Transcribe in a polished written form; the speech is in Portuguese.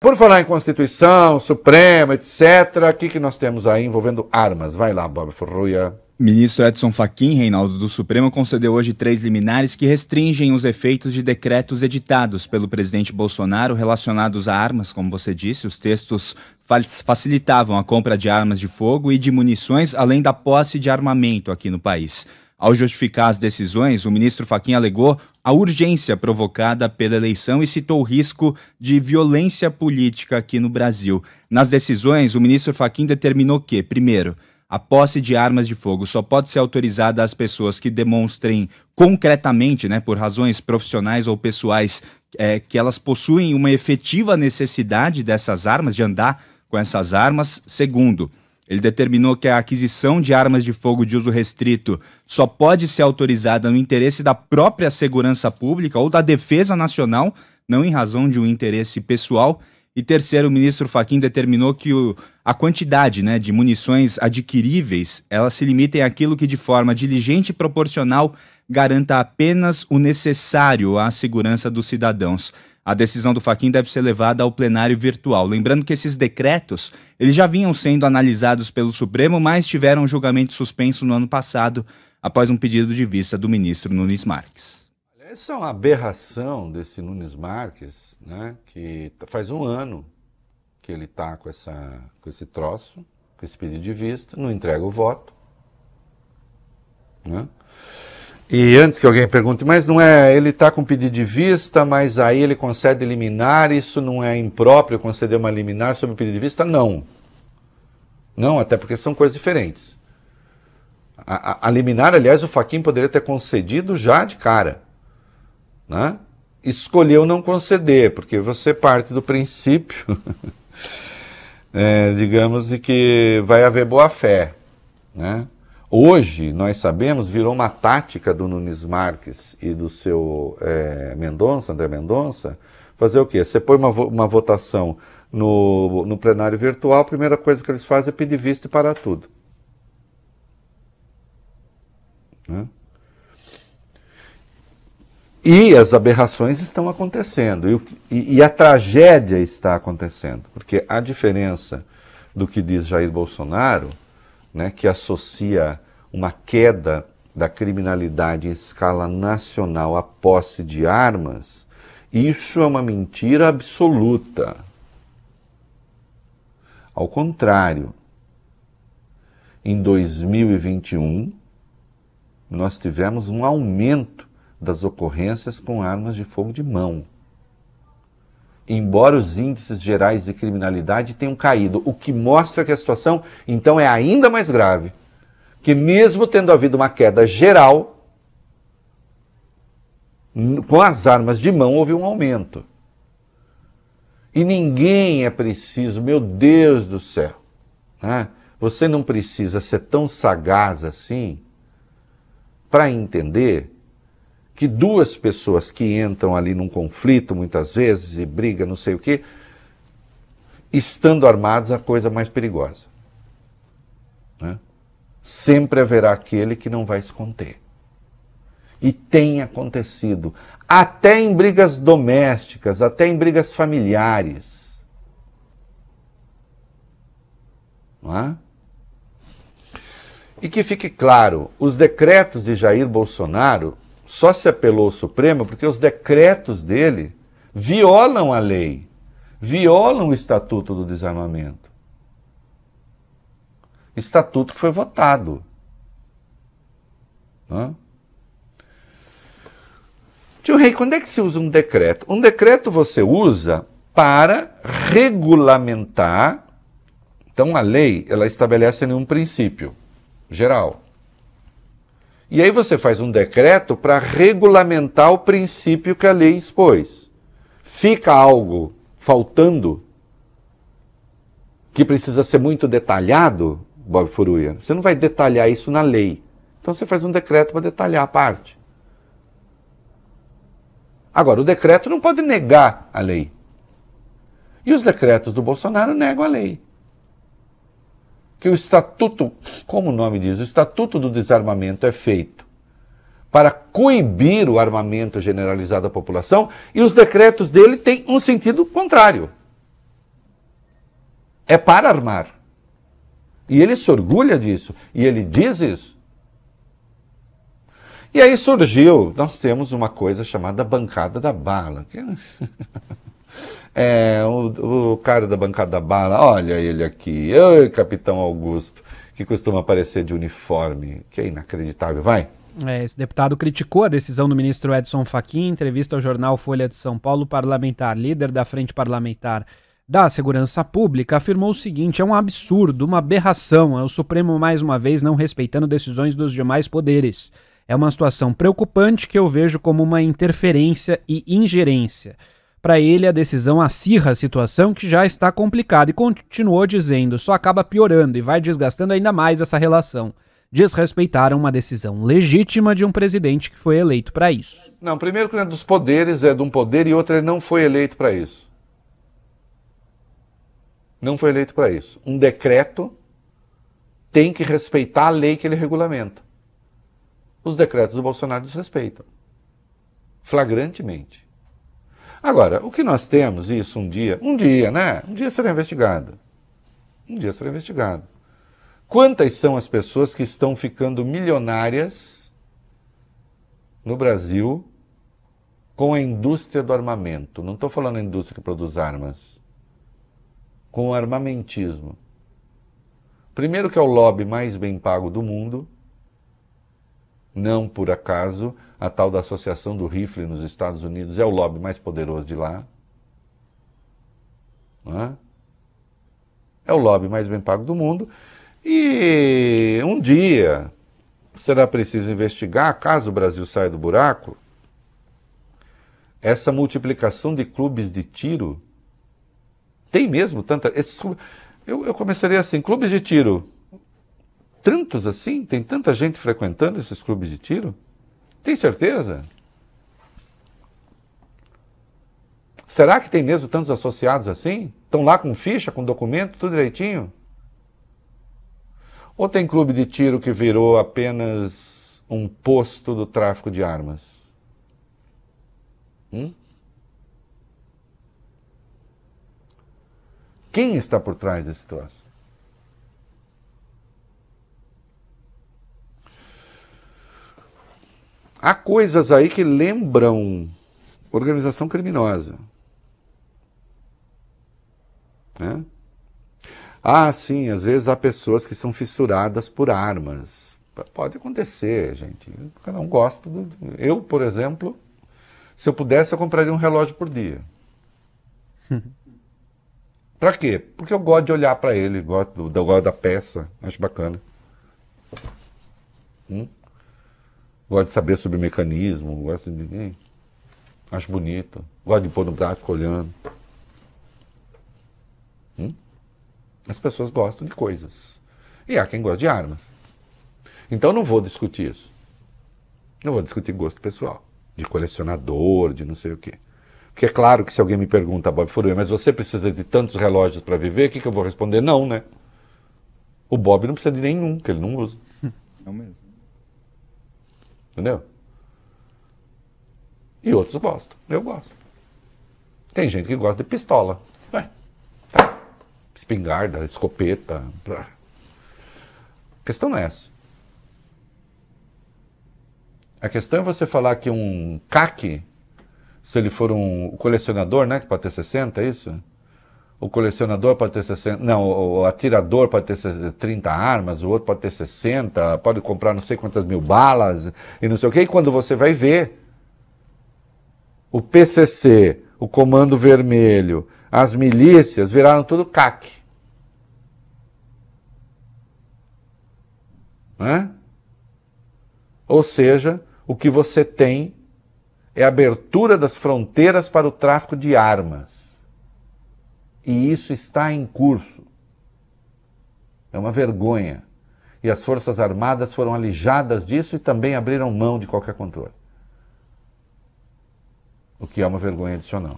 Por falar em Constituição, Supremo, etc., o que nós temos aí envolvendo armas? Vai lá, Bob Furruia. Ministro Edson Fachin, Reinaldo, do Supremo, concedeu hoje 3 liminares que restringem os efeitos de decretos editados pelo presidente Bolsonaro relacionados a armas, como você disse. Os textos facilitavam a compra de armas de fogo e de munições, além da posse de armamento aqui no país. Ao justificar as decisões, o ministro Fachin alegou a urgência provocada pela eleição e citou o risco de violência política aqui no Brasil. Nas decisões, o ministro Fachin determinou que, primeiro, a posse de armas de fogo só pode ser autorizada às pessoas que demonstrem concretamente, por razões profissionais ou pessoais, que elas possuem uma efetiva necessidade dessas armas, de andar com essas armas. Segundo, ele determinou que a aquisição de armas de fogo de uso restrito só pode ser autorizada no interesse da própria segurança pública ou da defesa nacional, não em razão de um interesse pessoal. E terceiro, o ministro Fachin determinou que a quantidade de munições adquiríveis, elas se limitem àquilo que de forma diligente e proporcional garanta apenas o necessário à segurança dos cidadãos. A decisão do Fachin deve ser levada ao plenário virtual. Lembrando que esses decretos, eles já vinham sendo analisados pelo Supremo, mas tiveram um julgamento suspenso no ano passado, após um pedido de vista do ministro Nunes Marques. Essa é uma aberração desse Nunes Marques, que faz um ano que ele está com esse troço, com esse pedido de vista, não entrega o voto. E antes que alguém pergunte, mas não é, ele está com pedido de vista, mas aí ele concede liminar, isso não é impróprio conceder uma liminar sobre o pedido de vista? Não. Não, até porque são coisas diferentes. A liminar, aliás, o Fachin poderia ter concedido já de cara. Escolheu não conceder, porque você parte do princípio, digamos, de que vai haver boa-fé. Hoje, nós sabemos, virou uma tática do Nunes Marques e do seu André Mendonça, fazer o quê? Você põe uma votação no plenário virtual, a primeira coisa que eles fazem é pedir vista e parar tudo. E as aberrações estão acontecendo, e a tragédia está acontecendo, porque a diferença do que diz Jair Bolsonaro, que associa uma queda da criminalidade em escala nacional à posse de armas, isso é uma mentira absoluta. Ao contrário, em 2021, nós tivemos um aumento das ocorrências com armas de fogo de mão. Embora os índices gerais de criminalidade tenham caído, o que mostra que a situação, então, é ainda mais grave. Que mesmo tendo havido uma queda geral, com as armas de mão houve um aumento. E ninguém é preciso, meu Deus do céu, você não precisa ser tão sagaz assim para entender que duas pessoas que entram ali num conflito, muitas vezes, e briga, não sei o quê, estando armados, a coisa mais perigosa. Sempre haverá aquele que não vai se conter. E tem acontecido, até em brigas domésticas, até em brigas familiares. E que fique claro, os decretos de Jair Bolsonaro só se apelou ao Supremo porque os decretos dele violam a lei, violam o Estatuto do Desarmamento. Estatuto que foi votado. Tio Rei, quando é que se usa um decreto? Um decreto você usa para regulamentar. Então a lei, ela estabelece um princípio geral. E aí você faz um decreto para regulamentar o princípio que a lei expôs. Fica algo faltando que precisa ser muito detalhado, Bob Furruia, você não vai detalhar isso na lei. Então você faz um decreto para detalhar a parte. Agora, o decreto não pode negar a lei. E os decretos do Bolsonaro negam a lei. Que o Estatuto, como o nome diz, o Estatuto do Desarmamento é feito para coibir o armamento generalizado da população, e os decretos dele têm um sentido contrário. É para armar. E ele se orgulha disso. E ele diz isso. E aí surgiu, nós temos uma coisa chamada bancada da bala. O cara da bancada da bala, olha ele aqui, oi, Capitão Augusto, que costuma aparecer de uniforme, que é inacreditável, vai. Esse deputado criticou a decisão do ministro Edson Fachin em entrevista ao jornal Folha de São Paulo. Parlamentar, líder da Frente Parlamentar da Segurança Pública, afirmou o seguinte: é um absurdo, uma aberração, é o Supremo mais uma vez não respeitando decisões dos demais poderes. É uma situação preocupante que eu vejo como uma interferência e ingerência. Para ele, a decisão acirra a situação que já está complicada e continuou dizendo, só acaba piorando e vai desgastando ainda mais essa relação. Desrespeitaram uma decisão legítima de um presidente que foi eleito para isso. Não, primeiro que um dos poderes é de um poder e outro ele não foi eleito para isso. Não foi eleito para isso. Um decreto tem que respeitar a lei que ele regulamenta. Os decretos do Bolsonaro desrespeitam. Flagrantemente. Agora, o que nós temos, isso um dia, né? Um dia será investigado. Um dia será investigado. Quantas são as pessoas que estão ficando milionárias no Brasil com a indústria do armamento? Não estou falando a indústria que produz armas. Com o armamentismo. Primeiro que é o lobby mais bem pago do mundo. Não por acaso, a tal da Associação do Rifle nos Estados Unidos é o lobby mais poderoso de lá. Não é? É o lobby mais bem pago do mundo. E um dia será preciso investigar, caso o Brasil saia do buraco, essa multiplicação de clubes de tiro. Tem mesmo tanta... Eu começaria assim, clubes de tiro... Tantos assim? Tem tanta gente frequentando esses clubes de tiro? Tem certeza? Será que tem mesmo tantos associados assim? Estão lá com ficha, com documento, tudo direitinho? Ou tem clube de tiro que virou apenas um posto do tráfico de armas? Quem está por trás desse troço? Há coisas aí que lembram organização criminosa. Né? Ah, sim, às vezes há pessoas que são fissuradas por armas. Pode acontecer, gente. Cada um gosta. Eu, por exemplo, se eu pudesse, eu compraria um relógio por dia. Pra quê? Porque eu gosto de olhar para ele, gosto da peça, acho bacana. Gosto de saber sobre mecanismo, gosto de... Acho bonito. Gosto de pôr no braço, ficar olhando. As pessoas gostam de coisas. E há quem gosta de armas. Então não vou discutir isso. Não vou discutir gosto pessoal. De colecionador, de não sei o quê. Porque é claro que se alguém me pergunta, Bob Furui, mas você precisa de tantos relógios para viver, o que eu vou responder? Não, né? O Bob não precisa de nenhum, que ele não usa. Não mesmo. Entendeu? E outros gostam. Eu gosto. Tem gente que gosta de pistola. Tá. Espingarda, escopeta. A questão não é essa. A questão é você falar que um CAC, se ele for um colecionador, né, que pode ter 60, é isso? O colecionador pode ter 60... Não, o atirador pode ter 30 armas, o outro pode ter 60, pode comprar não sei quantas mil balas, e não sei o quê. E quando você vai ver, o PCC, o Comando Vermelho, as milícias viraram tudo CAC. Né? Ou seja, o que você tem é a abertura das fronteiras para o tráfico de armas. E isso está em curso. É uma vergonha. E as Forças Armadas foram alijadas disso e também abriram mão de qualquer controle. O que é uma vergonha adicional.